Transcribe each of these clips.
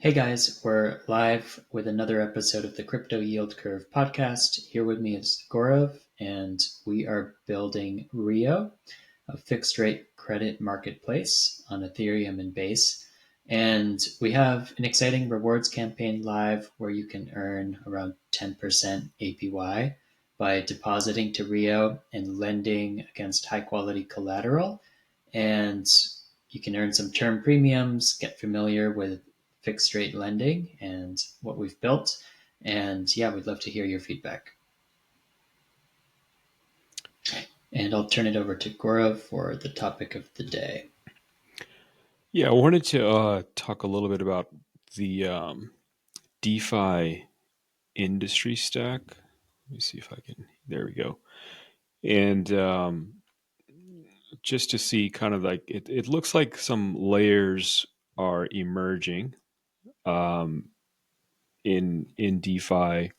Hey guys, we're live with another episode of the Crypto Yield Curve podcast. Here with me is Gaurav, and we are building Rio, a fixed rate credit marketplace on Ethereum and Base. And we have an exciting rewards campaign live where you can earn around 10% APY by depositing to Rio and lending against high quality collateral. And you can earn some term premiums, get familiar with fixed rate lending and what we've built. And yeah, we'd love to hear your feedback. And I'll turn it over to Gaurav for the topic of the day. Yeah, I wanted to talk a little bit about the DeFi industry stack. Let me see if I can. There we go. And just to see kind of like it looks like some layers are emerging um, in DeFi.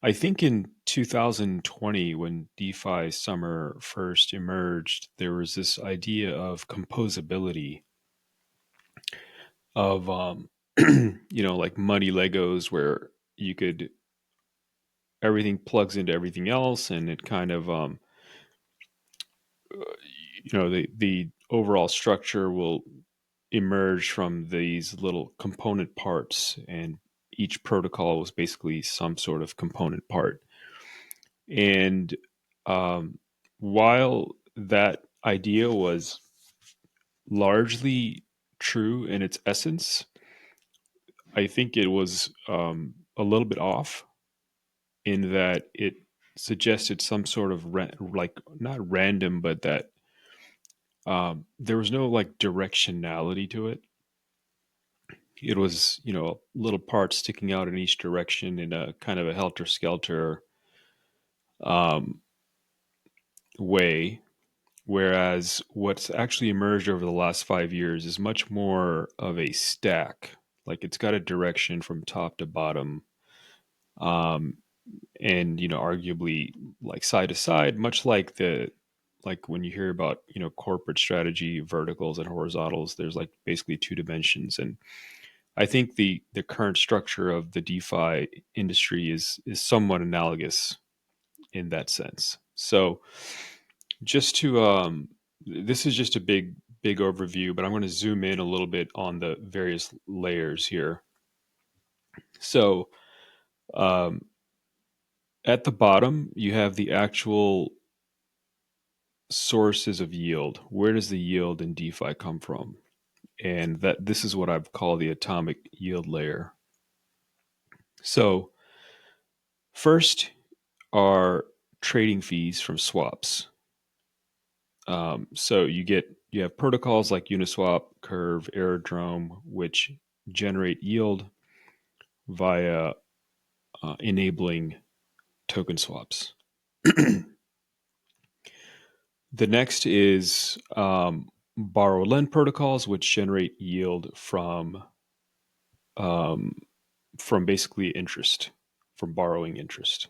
I think in 2020, when DeFi summer first emerged, there was this idea of composability of like money Legos where you could everything plugs into everything else and it kind of the overall structure will emerge from these little component parts, and each protocol was basically some sort of component part. And um, while that idea was largely true in its essence, I think it was a little bit off in that it suggested some sort of like not random, but that there was no like directionality to it. It was little parts sticking out in each direction in a kind of a helter skelter um, way. Whereas what's actually emerged over the last 5 years is much more of a stack. Like it's got a direction from top to bottom. Um, and arguably like side to side, much like the like when you hear about corporate strategy verticals and horizontals, there's like basically two dimensions. And I think the current structure of the DeFi industry is somewhat analogous in that sense. So just to this is just a big overview, but I'm going to zoom in a little bit on the various layers here. So um, at the bottom, you have the actual sources of yield. Where does the yield in DeFi come from? And that this is what I call the atomic yield layer. So first are trading fees from swaps. So you have protocols like Uniswap, Curve, Aerodrome, which generate yield via enabling token swaps. The next is borrow lend protocols, which generate yield um, from basically interest, from borrowing interest.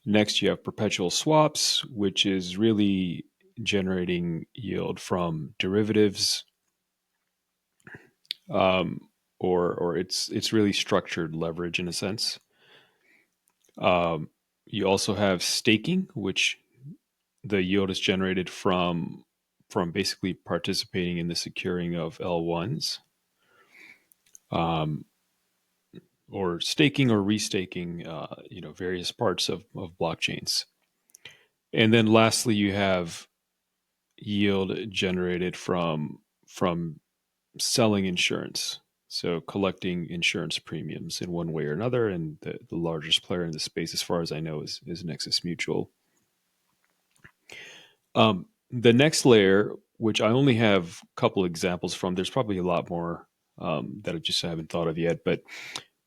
Next, you have perpetual swaps, which is really generating yield from derivatives, um, or it's really structured leverage in a sense. Um, you also have staking, which the yield is generated from basically participating in the securing of L1s, um, or staking or restaking, various parts of blockchains. And then lastly, you have yield generated from selling insurance. So collecting insurance premiums in one way or another. And the largest player in the space, as far as I know, is Nexus Mutual. The next layer, which I only have a couple examples from, there's probably a lot more that I just haven't thought of yet. But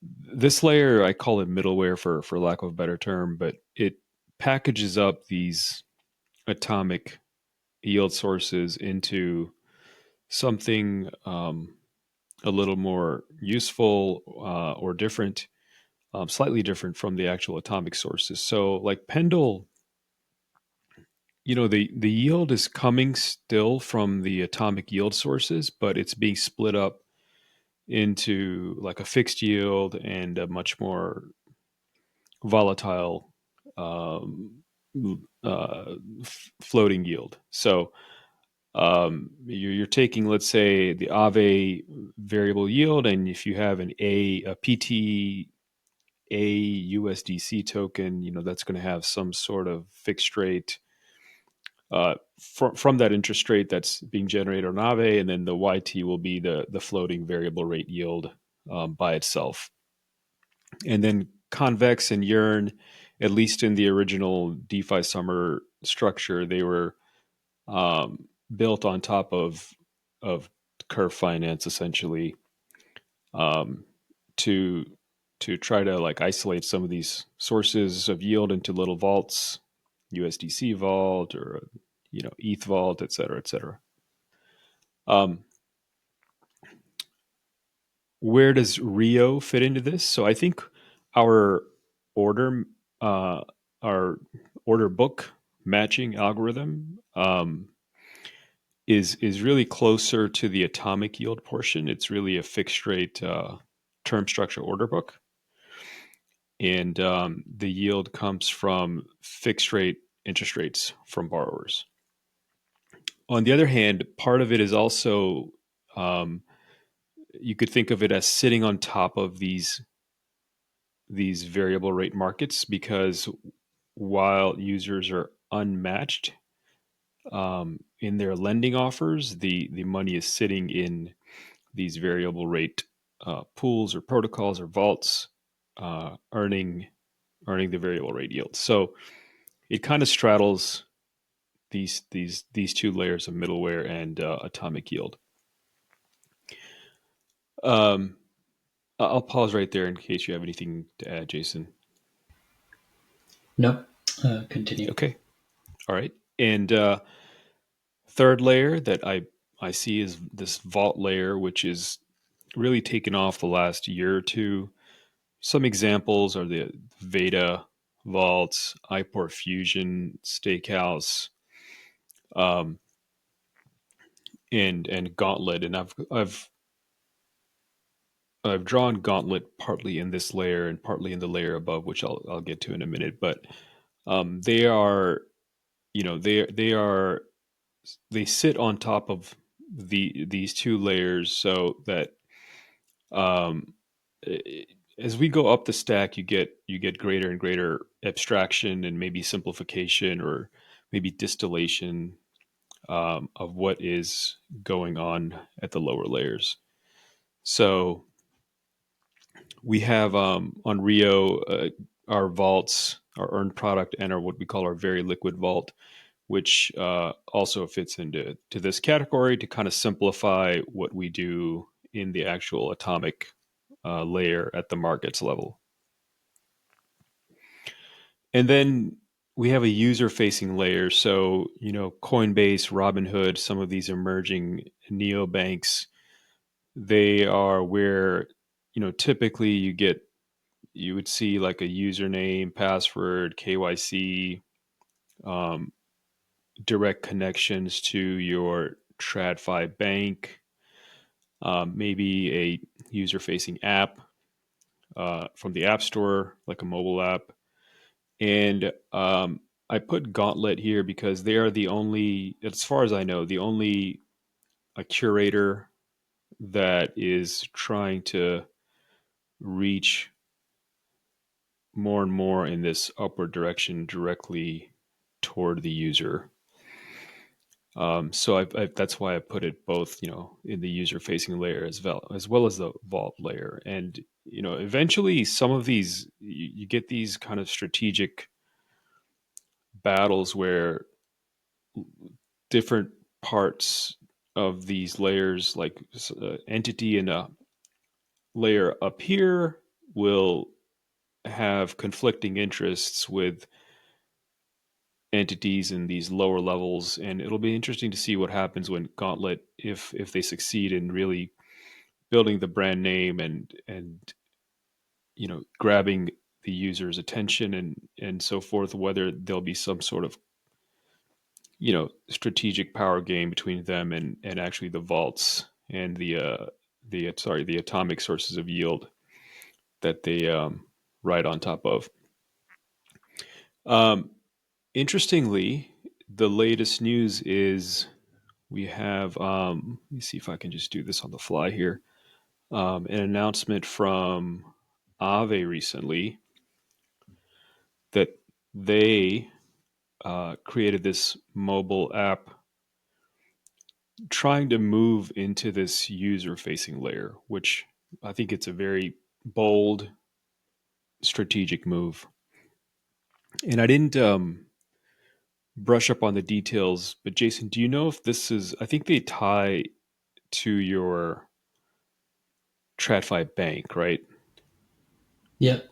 this layer, I call it middleware for lack of a better term, but it packages up these atomic yield sources into something a little more useful or different, slightly different from the actual atomic sources. So, like Pendle, the yield is coming still from the atomic yield sources, but it's being split up into like a fixed yield and a much more volatile um, floating yield. So you're taking, let's say, the Aave variable yield, and if you have a PT a USDC token, that's going to have some sort of fixed rate from that interest rate that's being generated on Aave, and then the YT will be the floating variable rate yield by itself. And then Convex and Yearn, at least in the original DeFi Summer structure, they were built on top of Curve Finance essentially, um, to try to like isolate some of these sources of yield into little vaults, USDC vault or ETH vault, et cetera, et cetera. Um, where does Rio fit into this? So I think our order uh, our order book matching algorithm is really closer to the atomic yield portion. It's really a fixed rate term structure order book, and the yield comes from fixed rate interest rates from borrowers. On the other hand, part of it is also um, you could think of it as sitting on top of these variable rate markets, because while users are unmatched in their lending offers, the money is sitting in these variable rate pools or protocols or vaults, earning the variable rate yield. So it kind of straddles these two layers of middleware and atomic yield. Um, I'll pause right there in case you have anything to add, Jason. Nope. Continue. Okay, all right. And third layer that I see is this vault layer, which is really taken off the last year or two. Some examples are the Veda vaults, iPort Fusion, Steakhouse, um, and Gauntlet. And I've drawn Gauntlet partly in this layer and partly in the layer above, which I'll get to in a minute. But they are, they sit on top of these two layers, so that um, as we go up the stack, you get greater and greater abstraction and maybe simplification or maybe distillation of what is going on at the lower layers. So we have on Rio our vaults, our earned product, and our what we call our very liquid vault, which also fits into this category to kind of simplify what we do in the actual atomic layer at the markets level. And then we have a user facing layer. So, Coinbase, Robinhood, some of these emerging neobanks, they are where, typically you would see like a username, password, KYC, um, direct connections to your TradFi bank, maybe a user facing app from the App Store, like a mobile app. And I put Gauntlet here because they are the only, as far as I know, the only a curator that is trying to reach more and more in this upward direction directly toward the user. So that's why I put it both, in the user-facing layer as well as the vault layer. And eventually, some of these you get these kind of strategic battles where different parts of these layers, like entity in a layer up here, will have conflicting interests with entities in these lower levels, and it'll be interesting to see what happens when Gauntlet, if they succeed in really building the brand name and grabbing the user's attention and so forth, whether there'll be some sort of strategic power game between them and actually the vaults and the atomic sources of yield that they ride on top of. Um, Interestingly, the latest news is we have. Let me see if I can just do this on the fly here. An announcement from Aave recently that they created this mobile app trying to move into this user facing layer, which I think it's a very bold strategic move. And I didn't brush up on the details, but Jason, do you know if this is, I think they tie to your TradFi bank, right? Yep.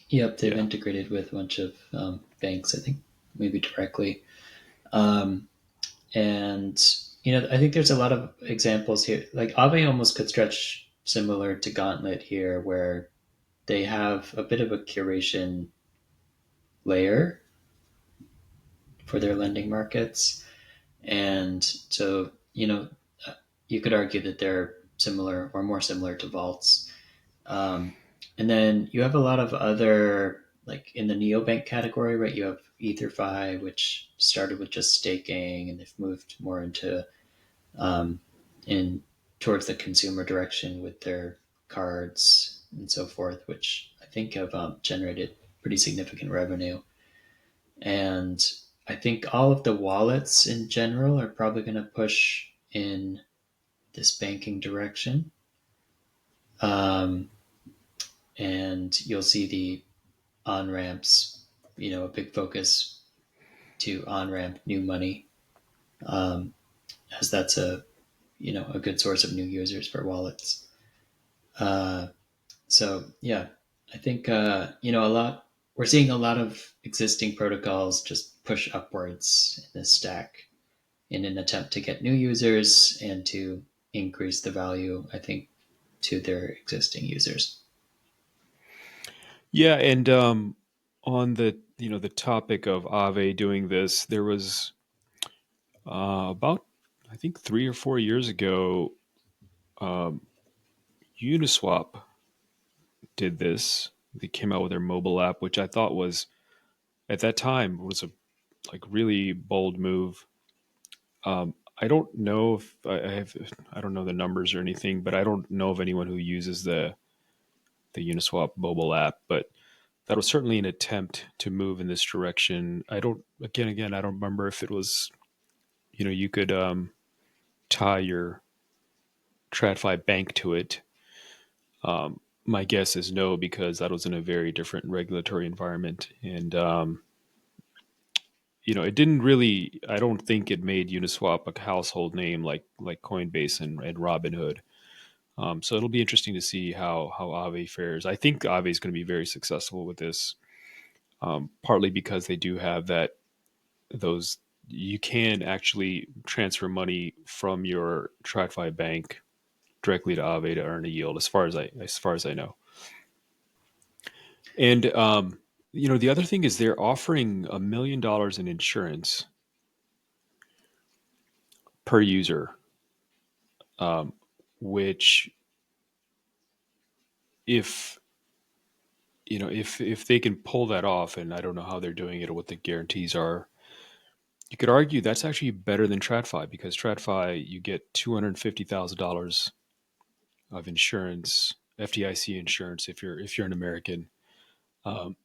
Yep. They've Yeah. integrated with a bunch of banks, I think, maybe directly. Um, and, I think there's a lot of examples here. Like Aave almost could stretch similar to Gauntlet here, where they have a bit of a curation layer for their lending markets. And so, you could argue that they're similar or more similar to vaults. Um, and then you have a lot of other, like in the neobank category, right? You have EtherFi, which started with just staking, and they've moved more into um, in towards the consumer direction with their cards and so forth, which I think have generated pretty significant revenue. And I think all of the wallets in general are probably going to push in this banking direction. Um, and you'll see the on ramps, a big focus to on ramp new money, um, as that's a good source of new users for wallets. Uh, so yeah, I think a lot. We're seeing a lot of existing protocols just push upwards in this stack in an attempt to get new users and to increase the value, I think, to their existing users. Yeah. And on the topic of Aave doing this, there was about, I think, 3 or 4 years ago, um, Uniswap did this. They came out with their mobile app, which I thought was at that time was a like really bold move. I don't know if I don't know the numbers or anything, but I don't know of anyone who uses the Uniswap mobile app. But that was certainly an attempt to move in this direction. I don't again I don't remember if it was you could tie your TradFi bank to it. My guess is no, because that was in a very different regulatory environment, and it didn't really. I don't think it made Uniswap a household name like Coinbase and Robinhood. So it'll be interesting to see how Aave fares. I think Aave is going to be very successful with this, partly because they do have those. You can actually transfer money from your TradFi bank directly to Aave to earn a yield, as far as I know. And the other thing is they're offering $1 million in insurance per user, um, which if if they can pull that off, and I don't know how they're doing it or what the guarantees are, you could argue that's actually better than TradFi, because TradFi you get $250,000 of insurance, FDIC insurance, if you're an American, um,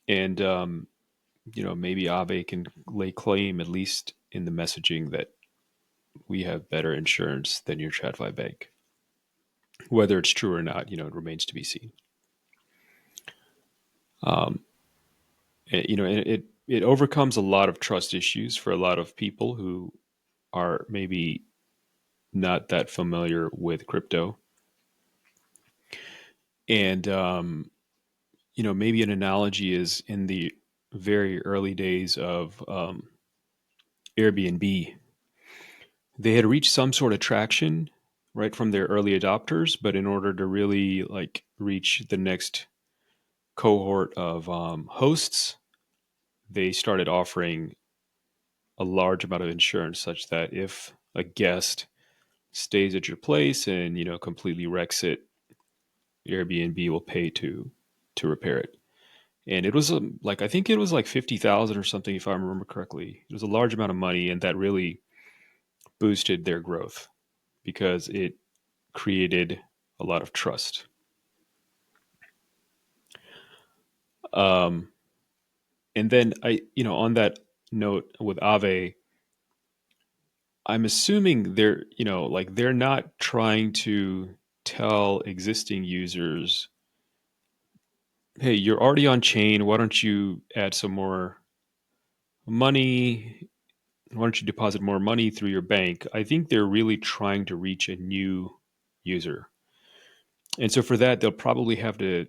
and maybe Aave can lay claim, at least in the messaging, that we have better insurance than your TradFi bank. Whether it's true or not, it remains to be seen. Um, it overcomes a lot of trust issues for a lot of people who are maybe not that familiar with crypto. And maybe an analogy is in the very early days of Airbnb, they had reached some sort of traction right from their early adopters, but in order to really like reach the next cohort of hosts, they started offering a large amount of insurance, such that if a guest stays at your place and completely wrecks it, Airbnb will pay to repair it. And it was like, I think it was like 50,000 or something, if I remember correctly. It was a large amount of money, and that really boosted their growth because it created a lot of trust. Um, and then on that note with Aave, I'm assuming they're not trying to tell existing users, hey, you're already on chain. Why don't you add some more money? Why don't you deposit more money through your bank? I think they're really trying to reach a new user. And so for that, they'll probably have to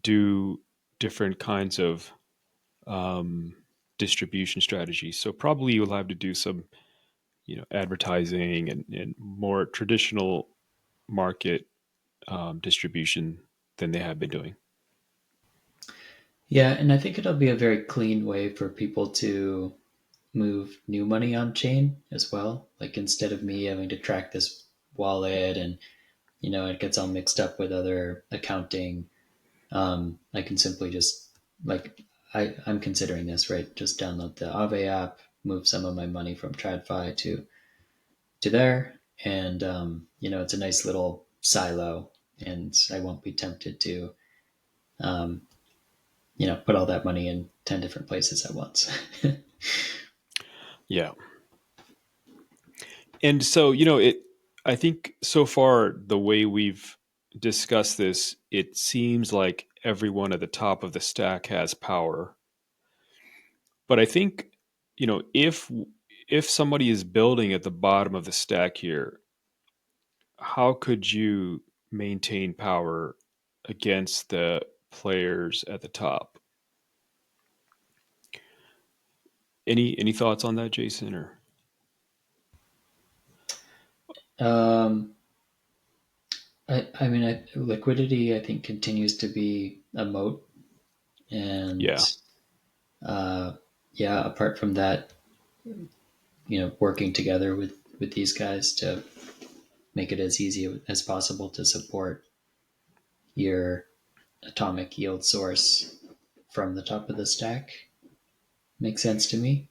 do different kinds of um, distribution strategies. So probably you'll have to do some, advertising and more traditional market distribution than they have been doing. Yeah, and I think it'll be a very clean way for people to move new money on chain as well. Like instead of me having to track this wallet and it gets all mixed up with other accounting, I can simply just like I'm considering this, right? Just download the Aave app, move some of my money from TradFi to there, and it's a nice little silo, and I won't be tempted to um, put all that money in 10 different places at once. Yeah. And so, I think so far, the way we've discussed this, it seems like everyone at the top of the stack has power. But I think, if somebody is building at the bottom of the stack here, how could you maintain power against the players at the top? Any thoughts on that, Jason? Or um, I mean, liquidity, I think, continues to be a moat. And yeah, uh, yeah, apart from that, working together with these guys to make it as easy as possible to support your atomic yield source from the top of the stack makes sense to me.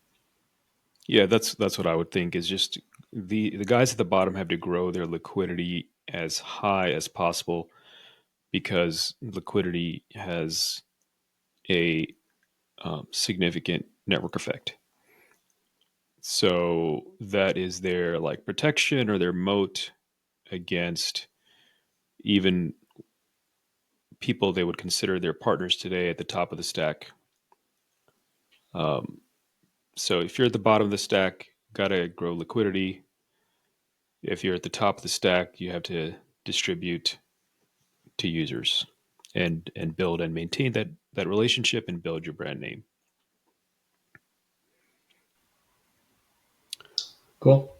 yeah, that's what I would think. Is just the guys at the bottom have to grow their liquidity as high as possible because liquidity has a significant network effect. So that is their like protection or their moat against even people they would consider their partners today at the top of the stack. Um, so if you're at the bottom of the stack, gotta grow liquidity. If you're at the top of the stack, you have to distribute to users and build and maintain that relationship and build your brand name. Cool.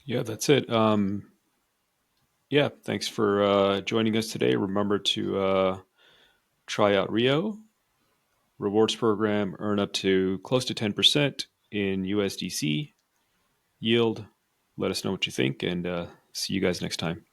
Yeah, that's it. Yeah, thanks for joining us today. Remember to try out Rio rewards program. Earn up to close to 10% in USDC yield. Let us know what you think, and see you guys next time.